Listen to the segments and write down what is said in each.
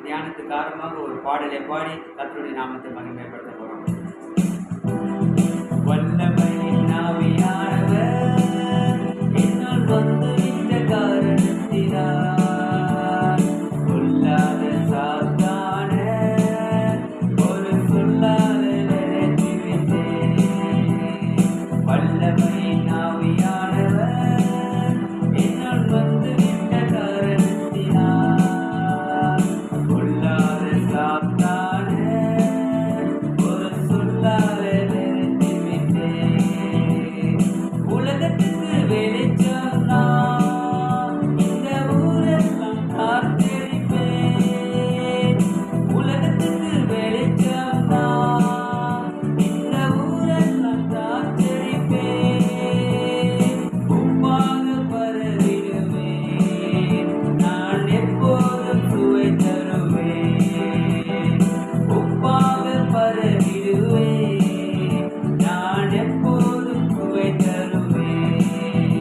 தியானத்துக்கு காரணமாக ஒரு பாடலை பாடி கர்த்தருடைய நாமத்தை மகிமைப்படுத்த போறோம். வல்லமையின் ஆவியானவர் என்னுள் வந்து இந்த காரணத்தினால் சொல்லாத சாத்தான ஒரு சொல்லாத நினைத்து விட்டேன். வல்லமையின் ஆவியானவர் என்னுள் வந்து இந்த காரணத்தினால் சொல்லாத சாத்தான ஒரு சொல்லாத நினைத்து விட்டேன். உலகத்துக்கு வெளிச்சம் நான் இந்த ஊரெல்லாம் காத்திருப்பேன். உலகத்துக்கு வெளிச்சம் நான் இந்த ஊரெல்லாம் காத்திருப்பேன். உப்பாக பரவிடுவேன், நான் எப்போதும் சுவை தருவேன். உப்பாக பரவிடுவேன், நான் எப்போதும் சுவை தருவேன்.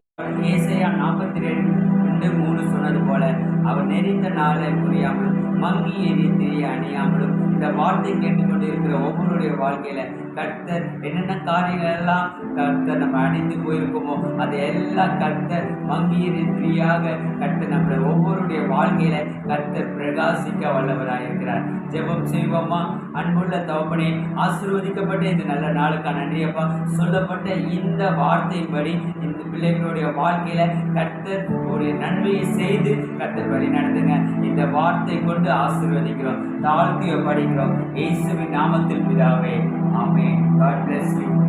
ஏசாயா 42:3 சொன்னது போல அவர் நெறிந்த நாளை புரியாமலும் மங்கி எரித்திரிய அணியாமலும் இந்த வார்த்தை கேட்டுக்கொண்டு இருக்கிற ஒவ்வொருடைய வாழ்க்கையில கர்த்தர் என்னென்ன காரியங்கள் எல்லாம் கர்த்தர் நம்ம அணிந்து போயிருக்கோமோ அது எல்லாம் கர்த்தர் மங்கி எரித்திரியாக கர்த்தர் நம்மளை ஒவ்வொருடைய வாழ்க்கையில கர்த்தர் பிரகாசிக்க வல்லவராக இருக்கிறார். ஜெபம் செய்வோமா? அன்புள்ள தகப்பனே, ஆசீர்வதிக்கப்பட்ட இந்த நல்ல நாளுக்கான நன்றியப்பா. சொல்லப்பட்ட இந்த வார்த்தையின்படி இந்த பிள்ளைகளுடைய வாழ்க்கையில கர்த்தர் ஒரு நன்மையை செய்து கர்த்தர் வழி நடத்துங்க. இந்த வார்த்தை கொண்டு ஆசீர்வதிக்கிறோம், தாழ்த்திய படிக்கிறோம். இயேசுவின் நாமத்தில் பிதாவே, ஆமென். God bless you.